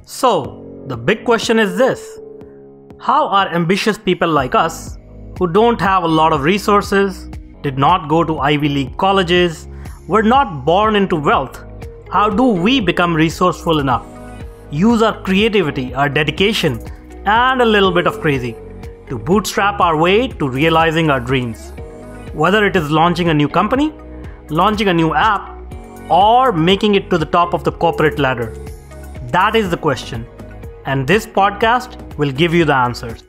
So, the big question is this: how are ambitious people like us, who don't have a lot of resources, did not go to Ivy League colleges, were not born into wealth, how do we become resourceful enough? Use our creativity, our dedication, and a little bit of crazy to bootstrap our way to realizing our dreams. Whether it is launching a new company, launching a new app, or making it to the top of the corporate ladder. That is the question, and this podcast will give you the answers.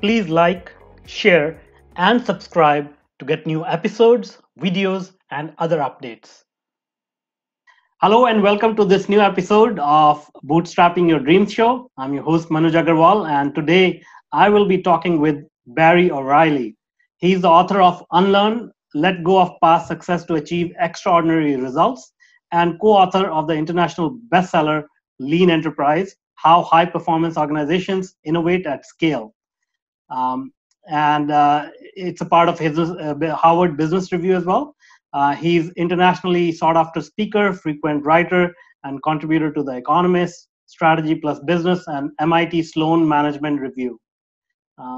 Please like, share, and subscribe to get new episodes, videos, and other updates. Hello, and welcome to this new episode of Bootstrapping Your Dreams Show. I'm your host, Manuj Aggarwal, and today I will be talking with Barry O'Reilly. He's the author of Unlearn, Let Go of Past Success to Achieve Extraordinary Results, and co-author of the international bestseller, Lean Enterprise, How High-Performance Organizations Innovate at Scale. It's a part of his Harvard Business Review as well. He's internationally sought-after speaker, frequent writer, and contributor to The Economist, Strategy Plus Business, and MIT Sloan Management Review.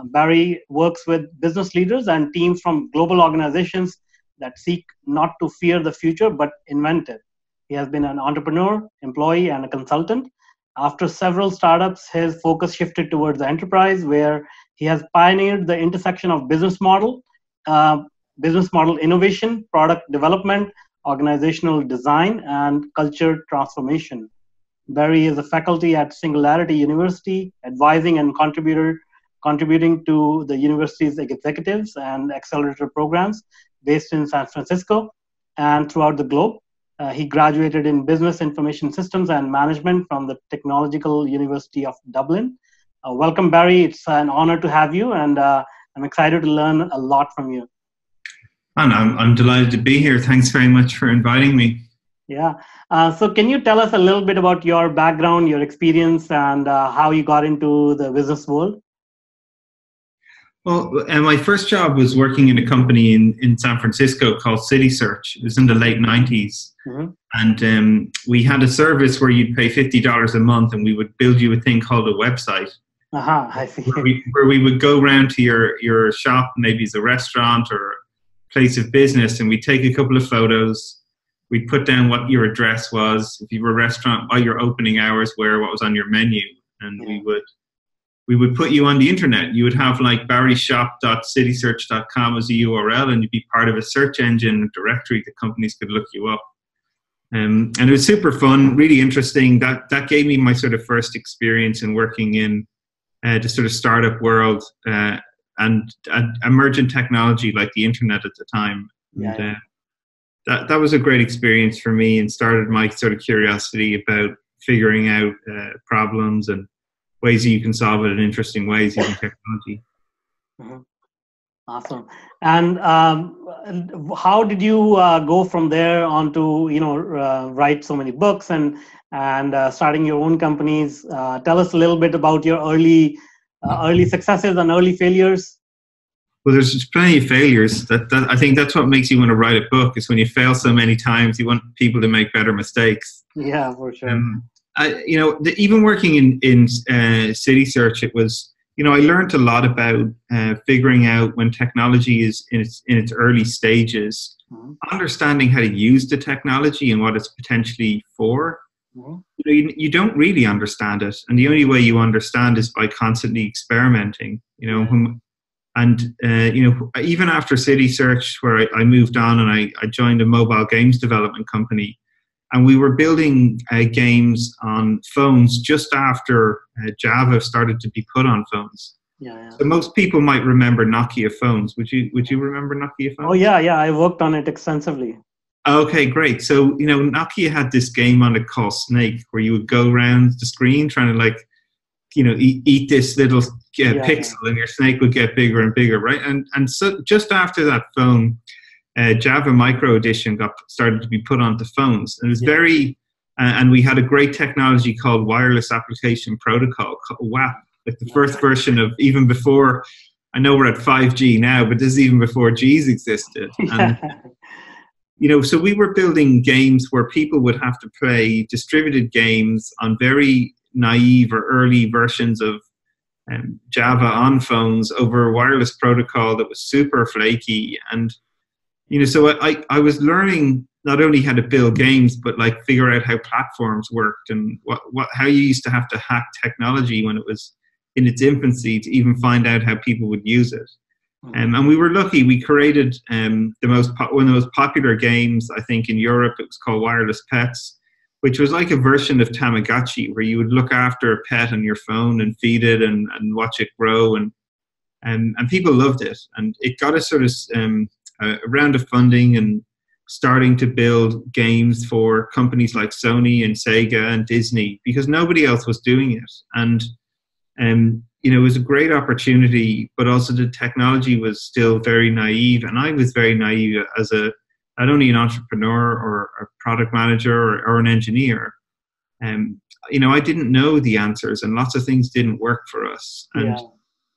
Barry works with business leaders and teams from global organizations that seek not to fear the future, but invent it. He has been an entrepreneur, employee, and a consultant. After several startups, his focus shifted towards the enterprise, where he has pioneered the intersection of business model innovation, product development, organizational design, and culture transformation. Barry is a faculty at Singularity University, advising and contributing to the university's executives and accelerator programs based in San Francisco and throughout the globe. He graduated in Business Information Systems and Management from the Technological University of Dublin. Welcome, Barry. It's an honor to have you, and I'm excited to learn a lot from you. And I'm delighted to be here. Thanks very much for inviting me. Yeah. So can you tell us a little bit about your background, your experience, and how you got into the business world? Well, my first job was working in a company in San Francisco called City Search. It was in the late 90s. Mm-hmm. And we had a service where you'd pay $50 a month and we would build you a thing called a website. I see. Where we would go around to your shop, maybe it's a restaurant or place of business, and we'd take a couple of photos. We'd put down what your address was, if you were a restaurant, what your opening hours were, what was on your menu. And we would put you on the internet. You would have like barryshop.citysearch.com as a URL, and you'd be part of a search engine directory that companies could look you up. And it was super fun, really interesting. That gave me my sort of first experience in working in the sort of startup world and emergent technology like the internet at the time. And that was a great experience for me and started my sort of curiosity about figuring out problems and ways that you can solve it in interesting ways using technology. Mm-hmm. Awesome. And how did you go from there on to write so many books and starting your own companies? Tell us a little bit about your early successes and early failures. Well, there's just plenty of failures. That I think that's what makes you want to write a book. Is when you fail so many times, you want people to make better mistakes. Yeah, for sure. Even working in City Search, it was, I learned a lot about figuring out when technology is in its early stages, mm-hmm. understanding how to use the technology and what it's potentially for. Mm-hmm. You don't really understand it, and the only way you understand is by constantly experimenting. Even after City Search, where I moved on and I joined a mobile games development company. And we were building games on phones just after Java started to be put on phones. Yeah. So most people might remember Nokia phones. Would you remember Nokia phones? Oh yeah, I worked on it extensively. Okay, great. So Nokia had this game on it called Snake, where you would go around the screen trying to eat this little pixel, and your snake would get bigger and bigger, right? And so just after that phone. Java Micro Edition started to be put onto phones. And it was and we had a great technology called Wireless Application Protocol, WAP, like the first version of, even before, I know we're at 5G now, but this is even before Gs existed. And, so we were building games where people would have to play distributed games on very naive or early versions of Java on phones over a wireless protocol that was super flaky. And, so I was learning not only how to build games, but like figure out how platforms worked and how you used to have to hack technology when it was in its infancy to even find out how people would use it. And we were lucky. We created one of the most popular games, I think, in Europe. It was called Wireless Pets, which was like a version of Tamagotchi, where you would look after a pet on your phone and feed it and watch it grow. And people loved it. And it got us sort of a round of funding and starting to build games for companies like Sony and Sega and Disney, because nobody else was doing it. And it was a great opportunity, but also the technology was still very naive. And I was very naive as not only an entrepreneur or a product manager or an engineer. I didn't know the answers, and lots of things didn't work for us. And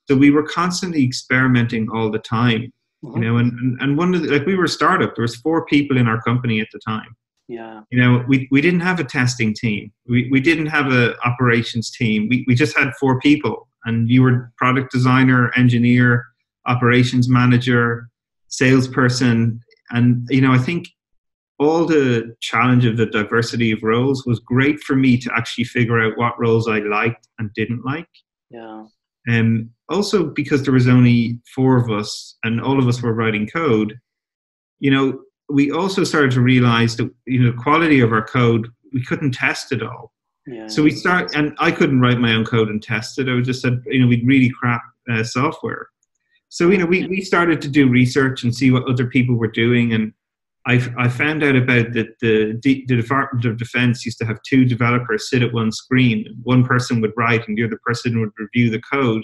so we were constantly experimenting all the time. And one of we were a startup. There was 4 people in our company at the time. We didn't have a testing team. We didn't have an operations team. We just had 4 people, and you were product designer, engineer, operations manager, salesperson. And, I think all the challenge of the diversity of roles was great for me to actually figure out what roles I liked and didn't like. Also, because there was only 4 of us and all of us were writing code, we also started to realize that, the quality of our code, we couldn't test it all. So and I couldn't write my own code and test it. I just said, we'd really crap software. So, we started to do research and see what other people were doing. And I found out about that the Department of Defense used to have 2 developers sit at one screen. One person would write and the other person would review the code.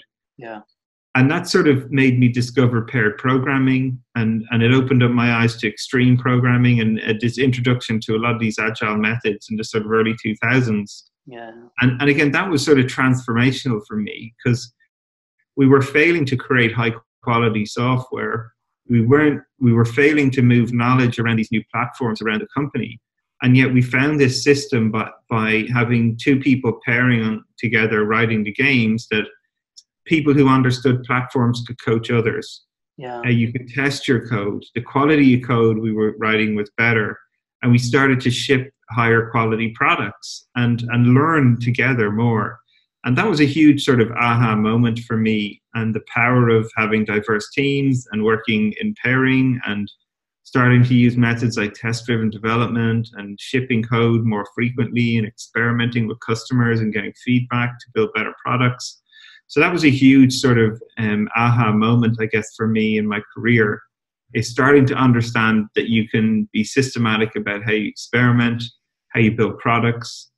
And that sort of made me discover paired programming, and it opened up my eyes to extreme programming and this introduction to a lot of these agile methods in the sort of early 2000s. And again, that was sort of transformational for me, because we were failing to create high quality software. We were failing to move knowledge around these new platforms around the company. And yet we found this system by having 2 people pairing together, writing the games, that people who understood platforms could coach others. You could test your code. The quality of code we were writing was better. And we started to ship higher quality products and learn together more. And that was a huge sort of aha moment for me, and the power of having diverse teams and working in pairing and starting to use methods like test-driven development and shipping code more frequently and experimenting with customers and getting feedback to build better products. So that was a huge sort of aha moment, I guess, for me in my career, is starting to understand that you can be systematic about how you experiment, how you build products,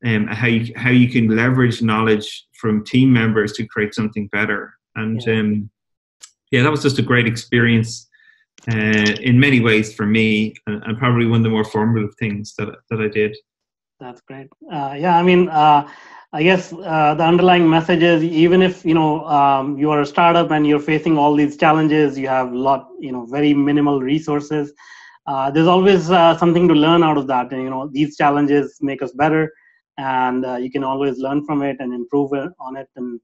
how you can leverage knowledge from team members to create something better. And that was just a great experience in many ways for me, and probably one of the more formative things that I did. That's great. I guess the underlying message is, even if you are a startup and you're facing all these challenges, you have very minimal resources. There's always something to learn out of that, and these challenges make us better, and you can always learn from it and improve on it and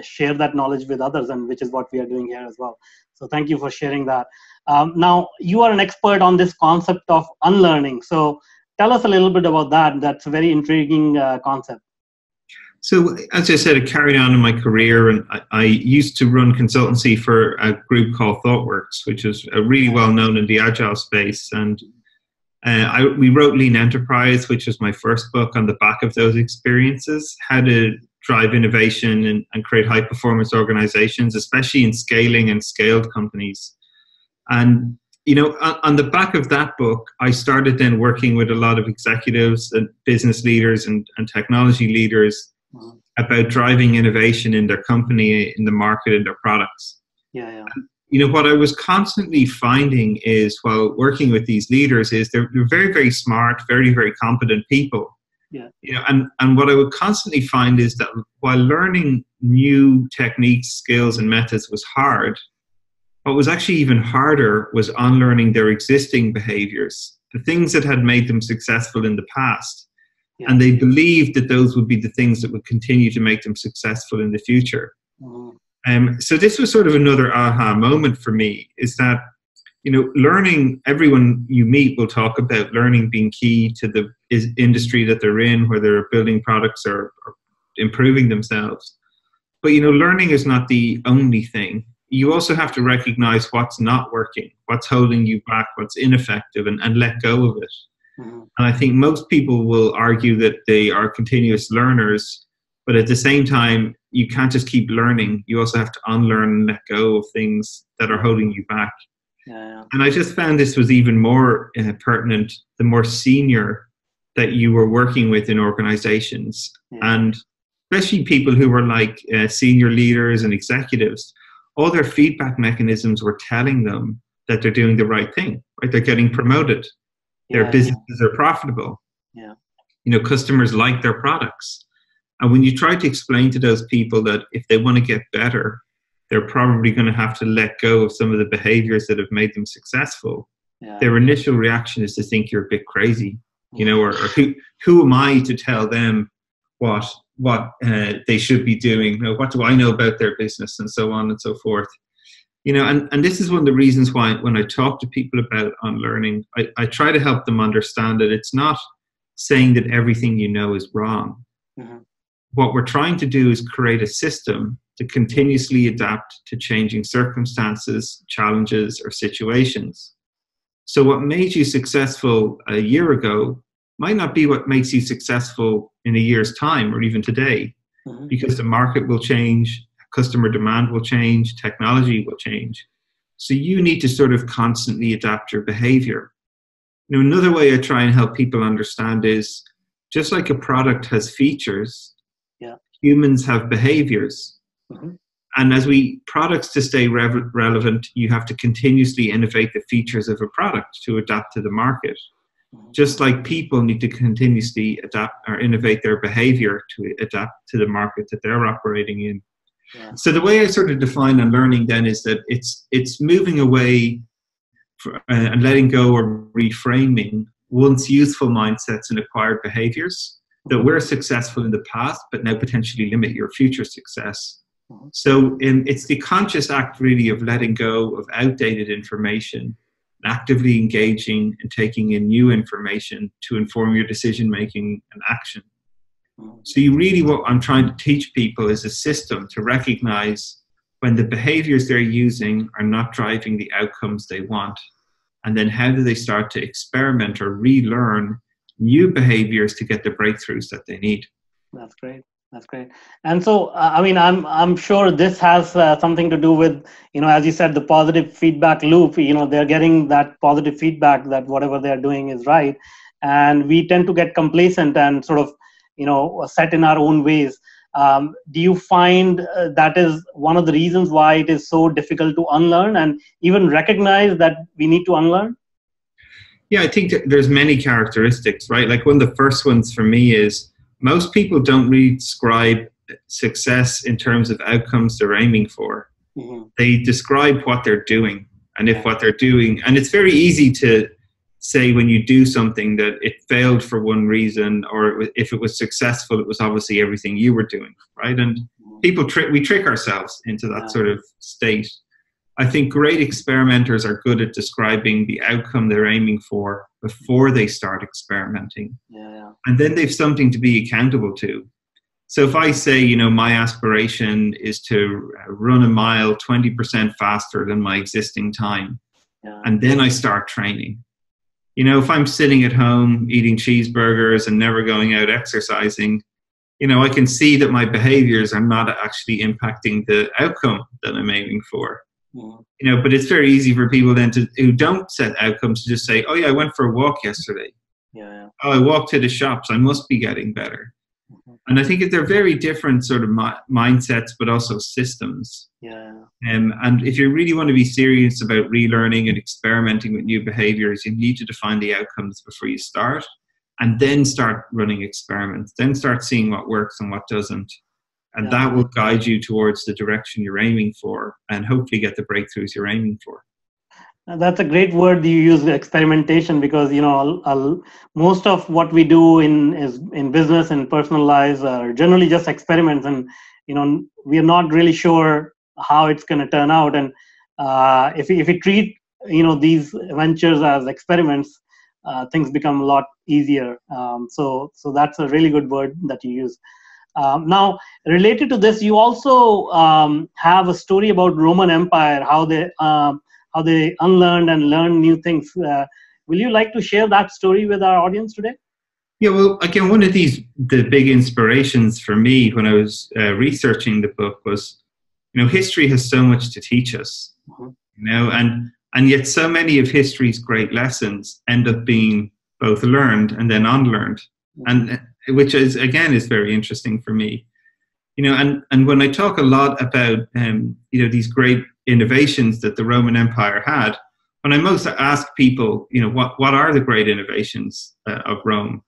share that knowledge with others, and which is what we are doing here as well. So thank you for sharing that. Now, you are an expert on this concept of unlearning. So tell us a little bit about that. That's a very intriguing concept. So, as I said, I carried on in my career, and I used to run consultancy for a group called ThoughtWorks, which is really well known in the agile space. And we wrote Lean Enterprise, which was my first book, on the back of those experiences, how to drive innovation and create high-performance organizations, especially in scaling and scaled companies. And on the back of that book, I started then working with a lot of executives and business leaders and technology leaders about driving innovation in their company, in the market, in their products. What I was constantly finding is, while working with these leaders, is they're very, very smart, very, very competent people. And what I would constantly find is that while learning new techniques, skills, and methods was hard, what was actually even harder was unlearning their existing behaviors, the things that had made them successful in the past. Yeah. And they believed that those would be the things that would continue to make them successful in the future. So this was sort of another aha moment for me, is that, you know, learning, everyone you meet will talk about learning being key to the industry that they're in, where they're building products or improving themselves. But, you know, learning is not the only thing. You also have to recognize what's not working, what's holding you back, what's ineffective, and let go of it. And I think most people will argue that they are continuous learners, but at the same time, you can't just keep learning. You also have to unlearn and let go of things that are holding you back. And I just found this was even more pertinent the more senior that you were working with in organizations. And especially people who were like senior leaders and executives, all their feedback mechanisms were telling them that they're doing the right thing, right? They're getting promoted. Their businesses are profitable. You know, customers like their products. And when you try to explain to those people that if they want to get better, they're probably going to have to let go of some of the behaviors that have made them successful, their initial reaction is to think you're a bit crazy, you know, or who am I to tell them what they should be doing? You know, what do I know about their business, and so on and so forth. You know, and this is one of the reasons why when I talk to people about unlearning, I try to help them understand that it's not saying that everything you know is wrong. What we're trying to do is create a system to continuously adapt to changing circumstances, challenges, or situations. So what made you successful a year ago might not be what makes you successful in a year's time or even today, because the market will change, customer demand will change, technology will change. So you need to sort of constantly adapt your behavior. You know, another way I try and help people understand is just like a product has features, humans have behaviors. And as products to stay relevant, you have to continuously innovate the features of a product to adapt to the market. Just like people need to continuously adapt or innovate their behavior to adapt to the market that they're operating in. So the way I sort of define unlearning then is that it's moving away and letting go or reframing once useful mindsets and acquired behaviors that were successful in the past, but now potentially limit your future success. So it's the conscious act really of letting go of outdated information, actively engaging and taking in new information to inform your decision making and action. So what I'm trying to teach people is a system to recognize when the behaviors they're using are not driving the outcomes they want. And then how do they start to experiment or relearn new behaviors to get the breakthroughs that they need? That's great. That's great. And so, I mean, I'm sure this has something to do with, you know, as you said, the positive feedback loop. You know, they're getting that positive feedback that whatever they're doing is right, and we tend to get complacent and sort of, you know, set in our own ways. Do you find that is one of the reasons why it is so difficult to unlearn and even recognize that we need to unlearn? Yeah, I think there's many characteristics, right? Like one of the first ones for me is most people don't really describe success in terms of outcomes they're aiming for. They describe what they're doing, and if what they're doing, and it's very easy to say when you do something that it failed for one reason, or if it was successful, it was obviously everything you were doing, right? And we trick ourselves into that sort of state. I think great experimenters are good at describing the outcome they're aiming for before they start experimenting. And then they've something to be accountable to. So if I say, you know, my aspiration is to run a mile 20% faster than my existing time, and then I start training. You know, if I'm sitting at home eating cheeseburgers and never going out exercising, you know, I can see that my behaviors are not actually impacting the outcome that I'm aiming for. You know, but it's very easy for people then who don't set outcomes to just say, oh yeah, I went for a walk yesterday. Oh, I walked to the shops. I must be getting better. And I think they're very different sort of mindsets, but also systems. And if you really want to be serious about relearning and experimenting with new behaviors, you need to define the outcomes before you start, and then start running experiments, then start seeing what works and what doesn't. And that will guide you towards the direction you're aiming for, and hopefully get the breakthroughs you're aiming for. That's a great word you use, experimentation, because most of what we do in business and personal lives are generally just experiments, and we are not really sure how it's going to turn out. And if we treat these ventures as experiments, things become a lot easier. So that's a really good word that you use. Now, related to this, you also have a story about Roman Empire, how they unlearned and learned new things. Will you like to share that story with our audience today? Yeah, well, again, one of the big inspirations for me when I was researching the book was, history has so much to teach us, and yet so many of history's great lessons end up being both learned and then unlearned, and which is very interesting for me. And when I talk a lot about these great innovations that the Roman Empire had, when I most ask people, what are the great innovations of Rome?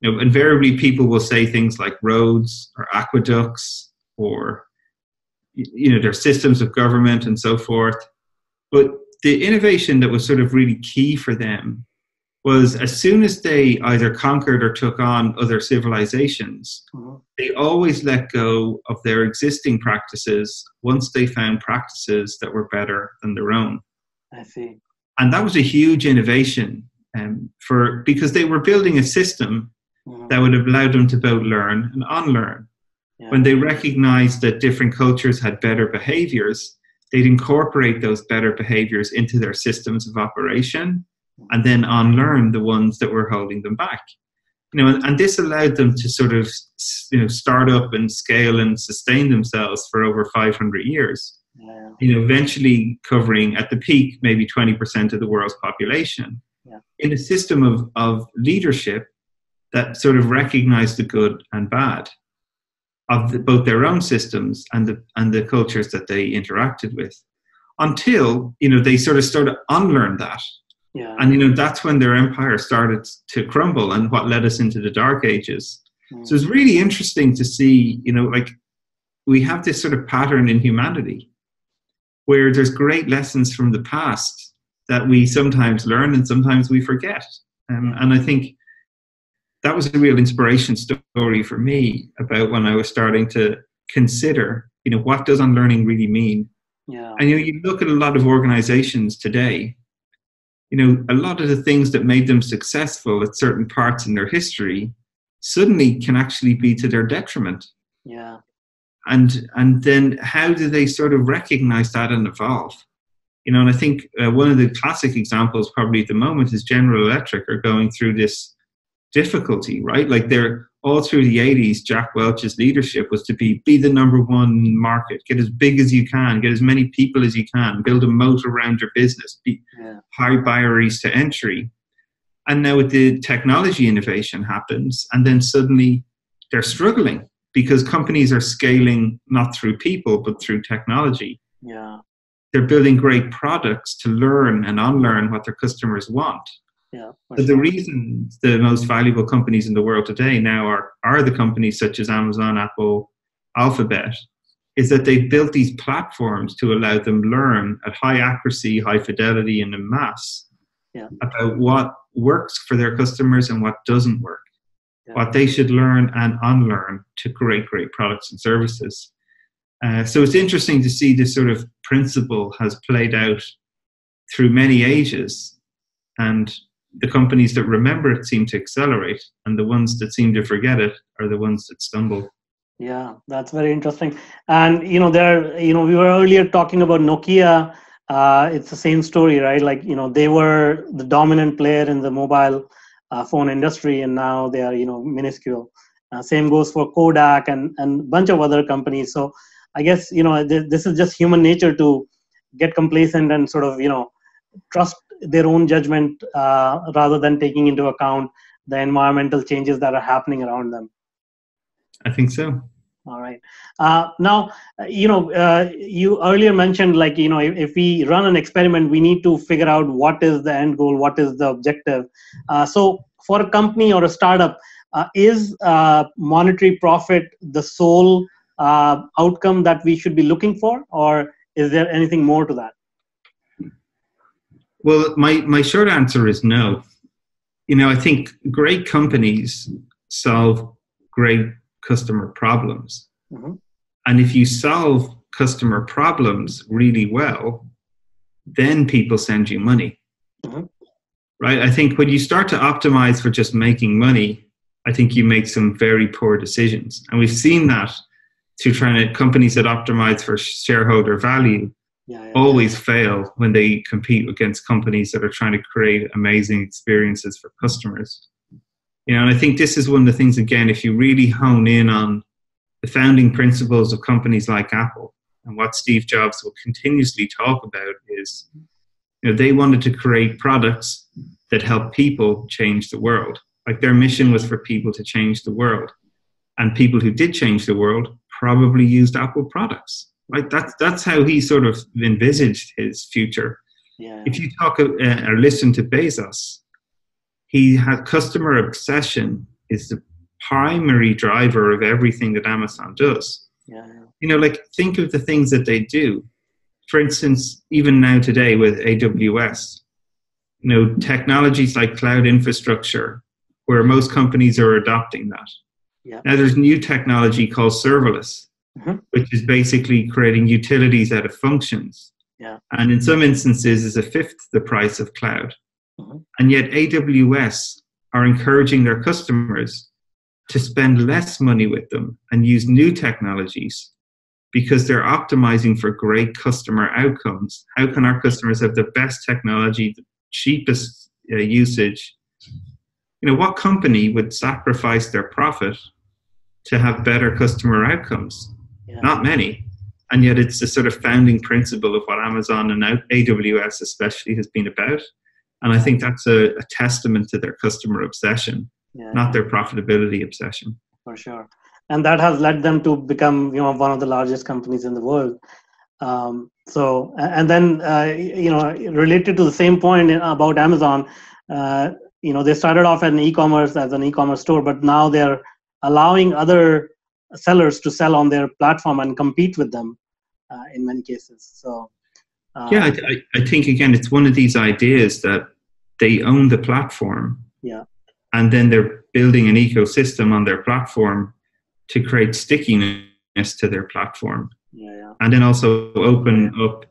Invariably people will say things like roads or aqueducts or their systems of government and so forth. But the innovation that was sort of really key for them was, as soon as they either conquered or took on other civilizations, they always let go of their existing practices once they found practices that were better than their own. I see. And that was a huge innovation because they were building a system that would have allowed them to both learn and unlearn. Yeah. When they recognized that different cultures had better behaviors, they'd incorporate those better behaviors into their systems of operation and then unlearn the ones that were holding them back. And this allowed them to sort of, start up and scale and sustain themselves for over 500 years. Yeah. Eventually covering at the peak maybe 20% of the world's population. Yeah. In a system of leadership that sort of recognized the good and bad of both their own systems and the cultures that they interacted with, until they sort of started to unlearn that. Yeah. And that's when their empire started to crumble, and what led us into the Dark Ages. So it's really interesting to see, we have this sort of pattern in humanity where there's great lessons from the past that we sometimes learn and sometimes we forget. And I think that was a real inspiration story for me about when I was starting to consider, what does unlearning really mean? Yeah. And you look at a lot of organizations today, a lot of the things that made them successful at certain parts in their history suddenly can actually be to their detriment. Yeah. And then how do they sort of recognize that and evolve? And I think one of the classic examples probably at the moment is General Electric are going through this difficulty, right? Like they're all through the 80s, Jack Welch's leadership was to be the number one market, get as big as you can, get as many people as you can, build a moat around your business, be high barriers to entry. And now the technology innovation happens, and then suddenly they're struggling because companies are scaling not through people, but through technology. Yeah. They're building great products to learn and unlearn what their customers want. Yeah, so the reason the most valuable companies in the world today now are the companies such as Amazon, Apple, Alphabet, is that they've built these platforms to allow them learn at high accuracy, high fidelity, and en masse about what works for their customers and what doesn't work, what they should learn and unlearn to create great products and services. So it's interesting to see this sort of principle has played out through many ages, and the companies that remember it seem to accelerate, and the ones that seem to forget it are the ones that stumble. Yeah, that's very interesting. And we were earlier talking about Nokia. It's the same story, right? Like they were the dominant player in the mobile phone industry, and now they are minuscule. Same goes for Kodak and a bunch of other companies. So I guess this is just human nature to get complacent and sort of trust their own judgment rather than taking into account the environmental changes that are happening around them. I think so. All right. Now, you earlier mentioned, if we run an experiment, we need to figure out what is the end goal, what is the objective. So for a company or a startup, is monetary profit the sole outcome that we should be looking for, or is there anything more to that? Well, my short answer is no. I think great companies solve great customer problems. Mm-hmm. And if you solve customer problems really well, then people send you money. Mm-hmm. Right? I think when you start to optimize for just making money, I think you make some very poor decisions. And we've seen that through companies that optimize for shareholder value always fail when they compete against companies that are trying to create amazing experiences for customers. And I think this is one of the things, again, if you really hone in on the founding principles of companies like Apple, and what Steve Jobs will continuously talk about is, they wanted to create products that help people change the world. Like their mission was for people to change the world. And people who did change the world probably used Apple products. Right? That's how he sort of envisaged his future. Yeah. If you talk or listen to Bezos, he had customer obsession is the primary driver of everything that Amazon does. Yeah. Like think of the things that they do. For instance, even now today with AWS, technologies like cloud infrastructure, where most companies are adopting that. Yeah. Now there's new technology called serverless, mm-hmm. which is basically creating utilities out of functions. Yeah. And in some instances is a fifth the price of cloud. Mm-hmm. And yet AWS are encouraging their customers to spend less money with them and use new technologies because they're optimizing for great customer outcomes. How can our customers have the best technology, the cheapest usage? What company would sacrifice their profit to have better customer outcomes? Yeah. Not many. And yet it's the sort of founding principle of what Amazon and AWS especially has been about. And I think that's a testament to their customer obsession, not their profitability obsession. For sure. And that has led them to become, one of the largest companies in the world. Related to the same point about Amazon, they started off as an e-commerce store, but now they're allowing other sellers to sell on their platform and compete with them in many cases. So, I think, again, it's one of these ideas that they own the platform. Yeah. And then they're building an ecosystem on their platform to create stickiness to their platform. Yeah. And then also open up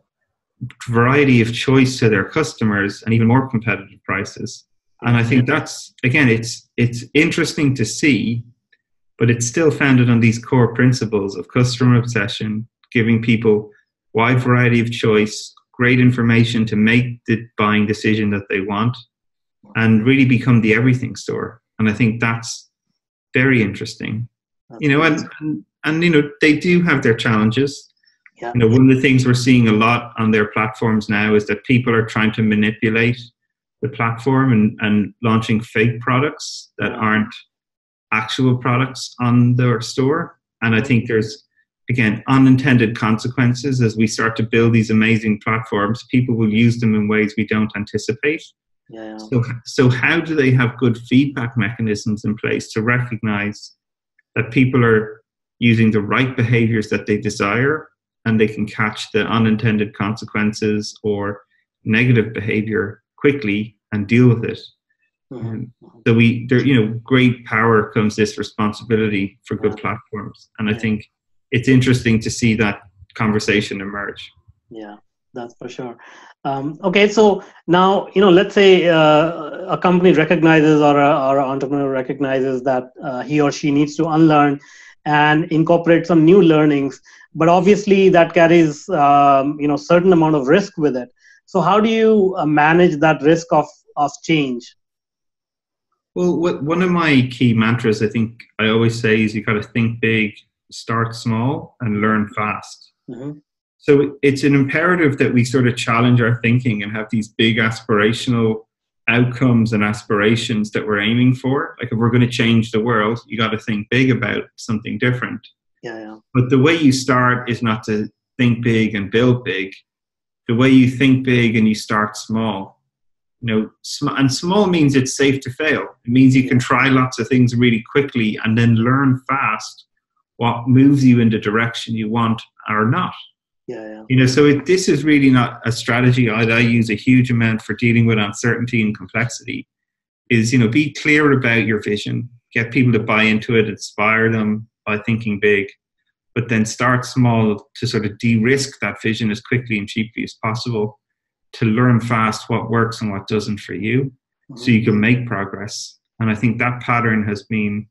variety of choice to their customers and even more competitive prices. And I think that's, again, it's interesting to see, but it's still founded on these core principles of customer obsession, giving people wide variety of choice, great information to make the buying decision that they want, and really become the everything store. And I think that's very interesting. And they do have their challenges. Yeah. One of the things we're seeing a lot on their platforms now is that people are trying to manipulate the platform and launching fake products that aren't actual products on their store. And I think there's, again, unintended consequences as we start to build these amazing platforms. People will use them in ways we don't anticipate. Yeah. So how do they have good feedback mechanisms in place to recognize that people are using the right behaviors that they desire, and they can catch the unintended consequences or negative behavior quickly and deal with it? So great power comes this responsibility for good platforms. And I think it's interesting to see that conversation emerge. Yeah, that's for sure. Okay, so now, let's say a company recognizes or an entrepreneur recognizes that he or she needs to unlearn and incorporate some new learnings, but obviously that carries, certain amount of risk with it. So how do you manage that risk of change? Well, one of my key mantras, I think I always say, is you got to think big, start small, and learn fast. Mm-hmm. So it's an imperative that we sort of challenge our thinking and have these big aspirational outcomes and aspirations that we're aiming for. Like if we're going to change the world, you got to think big about something different. Yeah. But the way you start is not to think big and build big. The way you think big and you start small. And small means it's safe to fail. It means you can try lots of things really quickly and then learn fast what moves you in the direction you want or not. So this is really not a strategy I use a huge amount for dealing with uncertainty and complexity. Is, be clear about your vision, get people to buy into it, inspire them by thinking big, but then start small to sort of de-risk that vision as quickly and cheaply as possible, to learn fast what works and what doesn't for you, so you can make progress. And I think that pattern has been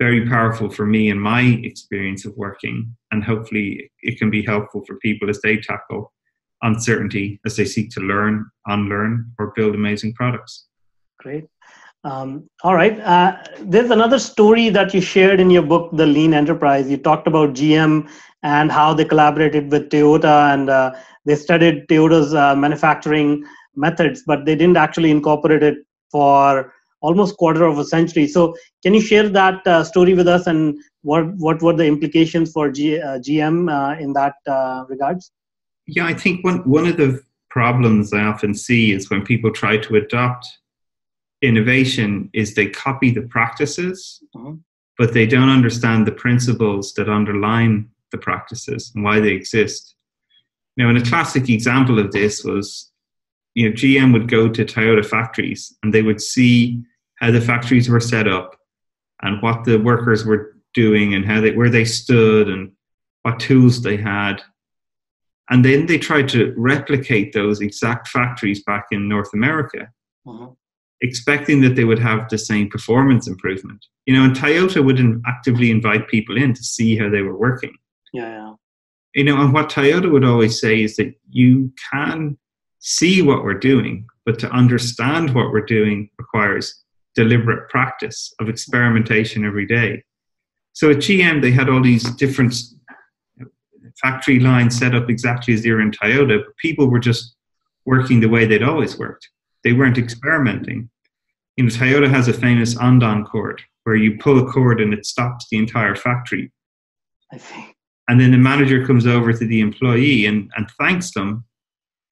very powerful for me in my experience of working, and hopefully it can be helpful for people as they tackle uncertainty, as they seek to learn, unlearn, or build amazing products. Great. All right. There's another story that you shared in your book, The Lean Enterprise. You talked about GM and how they collaborated with Toyota, and they studied Toyota's manufacturing methods, but they didn't actually incorporate it for almost quarter of a century. So can you share that story with us, and what were the implications for GM in that regards? Yeah, I think one of the problems I often see is when people try to adopt innovation is they copy the practices, but they don't understand the principles that underline the practices and why they exist. And a classic example of this was, GM would go to Toyota factories and they would see how the factories were set up and what the workers were doing and where they stood and what tools they had. And then they tried to replicate those exact factories back in North America, expecting that they would have the same performance improvement. And Toyota wouldn't actively invite people in to see how they were working. And what Toyota would always say is that you can see what we're doing, but to understand what we're doing requires deliberate practice of experimentation every day. So at GM, they had all these different factory lines set up exactly as they were in Toyota, but people were just working the way they'd always worked. They weren't experimenting. Toyota has a famous Andon cord where you pull a cord and it stops the entire factory. I see. And then the manager comes over to the employee and thanks them,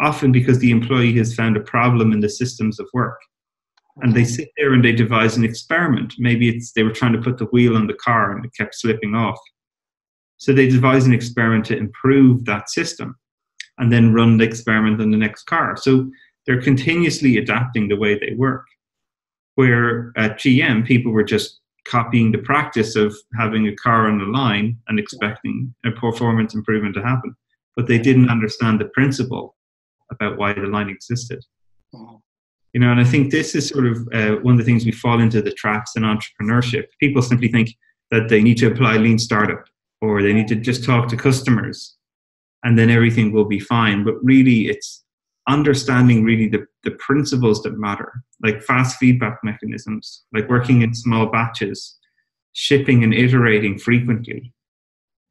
often because the employee has found a problem in the systems of work. And they sit there and they devise an experiment. Maybe they were trying to put the wheel on the car and it kept slipping off. So they devise an experiment to improve that system and then run the experiment on the next car. So they're continuously adapting the way they work. Where at GM, people were just copying the practice of having a car on the line and expecting a performance improvement to happen. But they didn't understand the principle about why the line existed. And I think this is sort of one of the things we fall into the traps in entrepreneurship. People simply think that they need to apply lean startup, or they need to just talk to customers and then everything will be fine. But really it's understanding really the principles that matter, like fast feedback mechanisms, like working in small batches, shipping and iterating frequently.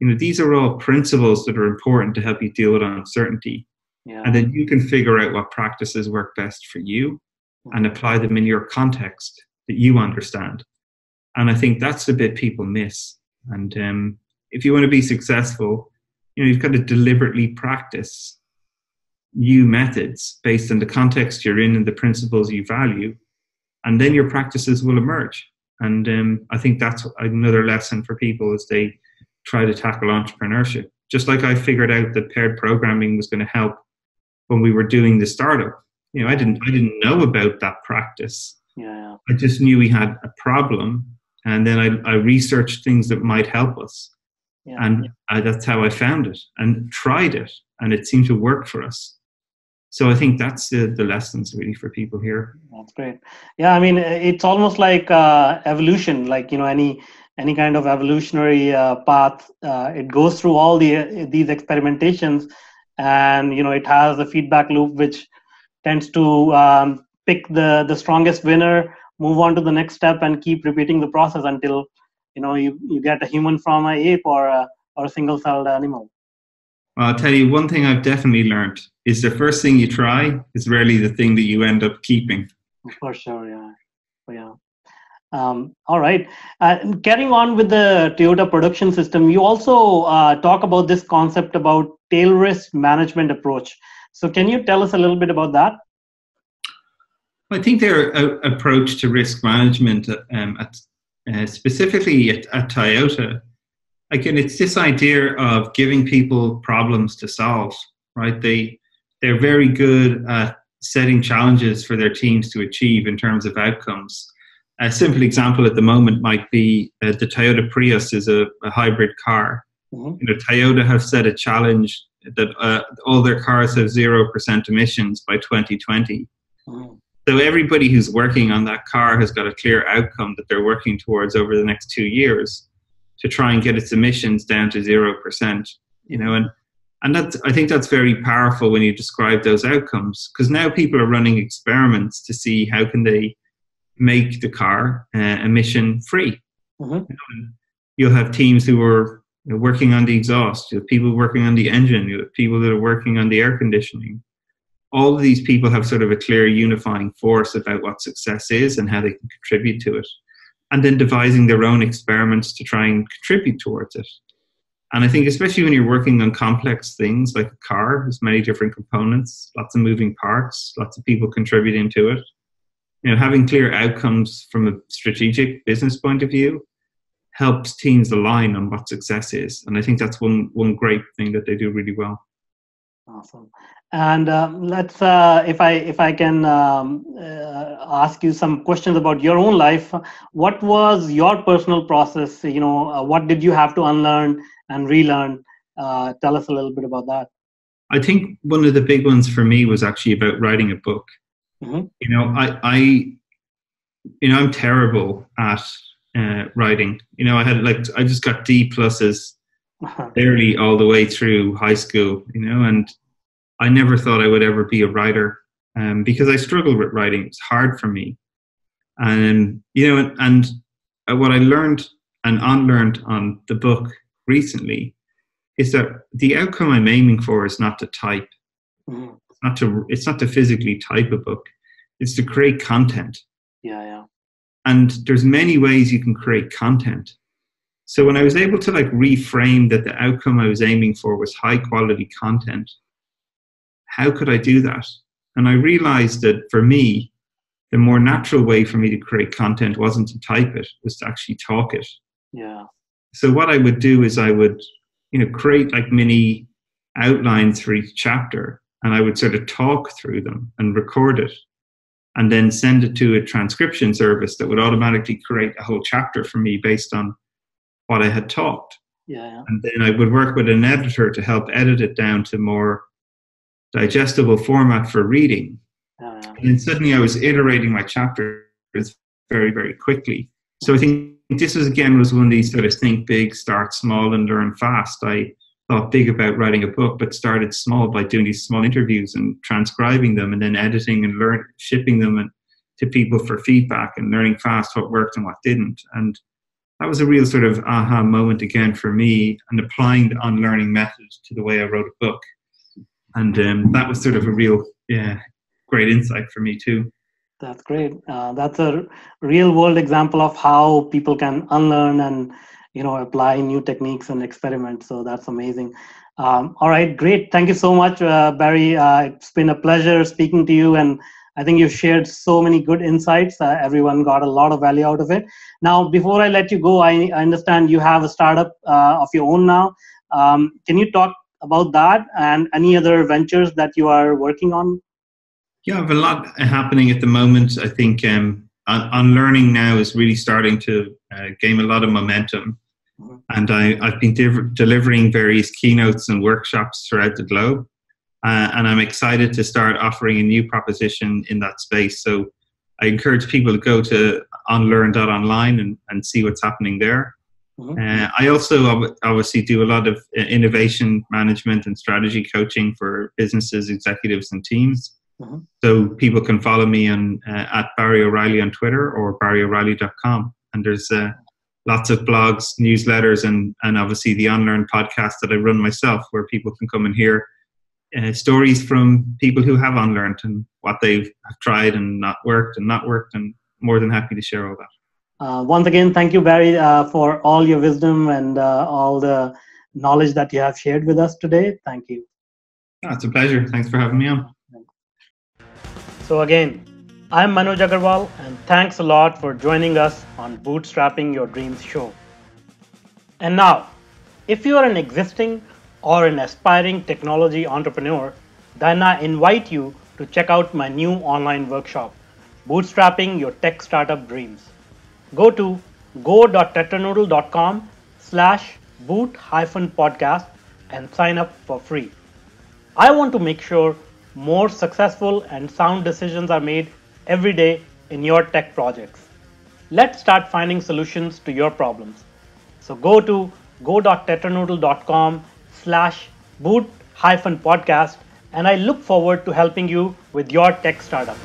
These are all principles that are important to help you deal with uncertainty. And then you can figure out what practices work best for you and apply them in your context that you understand. And I think that's the bit people miss. And if you want to be successful, you've got to deliberately practice new methods based on the context you're in and the principles you value, and then your practices will emerge. And I think that's another lesson for people as they try to tackle entrepreneurship. Just like I figured out that paired programming was going to help when we were doing the startup. I didn't know about that practice. I just knew we had a problem, and then I researched things that might help us. And that's how I found it and tried it, and it seemed to work for us. So I think that's the lessons really for people here. That's great. Yeah, I mean, it's almost like evolution, like, any kind of evolutionary path. It goes through all these experimentations, and, it has a feedback loop which tends to pick the strongest winner, move on to the next step, and keep repeating the process until, you get a human from an ape or a single-celled animal. Well, I'll tell you, one thing I've definitely learned is the first thing you try is rarely the thing that you end up keeping. For sure, yeah. All right. Carrying on with the Toyota production system, you also talk about this concept about tail risk management approach. So can you tell us a little bit about that? I think their approach to risk management, specifically at Toyota, again, it's this idea of giving people problems to solve, right? They're very good at setting challenges for their teams to achieve in terms of outcomes. A simple example at the moment might be the Toyota Prius is a hybrid car. You know, Toyota have set a challenge that all their cars have 0% emissions by 2020. So everybody who's working on that car has got a clear outcome that they're working towards over the next 2 years to try and get its emissions down to 0%. You know, and that's, I think that's very powerful when you describe those outcomes, because now people are running experiments to see how can they make the car emission free. You know, you'll have teams who are working on the exhaust, you have people working on the engine, you have people that are working on the air conditioning. All of these people have sort of a clear unifying force about what success is and how they can contribute to it, and then devising their own experiments to try and contribute towards it. And I think especially when you're working on complex things like a car, there's many different components, lots of moving parts, lots of people contributing to it. You know, having clear outcomes from a strategic business point of view helps teams align on what success is. And I think that's one great thing that they do really well. Awesome. And let's, if I can ask you some questions about your own life. What was your personal process? You know, what did you have to unlearn and relearn? Tell us a little bit about that. I think one of the big ones for me was actually about writing a book. You know, I'm terrible at writing. You know, I just got D pluses barely all the way through high school. You know, and I never thought I would ever be a writer because I struggled with writing. It's hard for me. And, you know, and what I learned and unlearned on the book recently is that the outcome I'm aiming for is not to type. It's not to physically type a book. It's to create content. And there's many ways you can create content. So when I was able to reframe that the outcome I was aiming for was high quality content, how could I do that? And I realized that for me, the more natural way for me to create content wasn't to type it, was to actually talk it. So what I would do is I would, create mini outlines for each chapter, and I would sort of talk through them and record it, and then send it to a transcription service that would automatically create a whole chapter for me based on what I had talked. And then I would work with an editor to help edit it down to more digestible format for reading. And then suddenly I was iterating my chapters very, very quickly. So I think this was one of these sort of think big, start small and learn fast. I thought big about writing a book, but started small by doing these small interviews and transcribing them and then editing and shipping them to people for feedback and learning fast what worked and what didn't. And that was a real sort of aha moment again for me, and applying the unlearning method to the way I wrote a book. And that was sort of a real, great insight for me too. That's great. That's a real world example of how people can unlearn and, apply new techniques and experiment. So that's amazing. All right, great. Thank you so much, Barry. It's been a pleasure speaking to you, and I think you've shared so many good insights. Everyone got a lot of value out of it. Now, before I let you go, I understand you have a startup of your own now. Can you talk about that and any other ventures that you are working on? Yeah, I have a lot happening at the moment. I think Unlearning now is really starting to gain a lot of momentum. And I've been delivering various keynotes and workshops throughout the globe. And I'm excited to start offering a new proposition in that space. So I encourage people to go to unlearn.online and see what's happening there. I also obviously do a lot of innovation management and strategy coaching for businesses, executives, and teams. So people can follow me on at Barry O'Reilly on Twitter or barryoreilly.com. And there's lots of blogs, newsletters, and obviously the Unlearn podcast that I run myself, where people can come and hear stories from people who have unlearned and what they've tried and not worked, and more than happy to share all that. Once again, thank you, Barry, for all your wisdom and all the knowledge that you have shared with us today. Thank you. It's a pleasure. Thanks for having me on. So again, I'm Manuj Aggarwal, and thanks a lot for joining us on Bootstrapping Your Dreams show. And now, If you are an existing or an aspiring technology entrepreneur, then I invite you to check out my new online workshop, Bootstrapping Your Tech Startup Dreams. Go to go.tetranoodle.com/boot-podcast and sign up for free. I want to make sure more successful and sound decisions are made every day in your tech projects. Let's start finding solutions to your problems. So go to go.tetranoodle.com/boot-podcast and I look forward to helping you with your tech startup.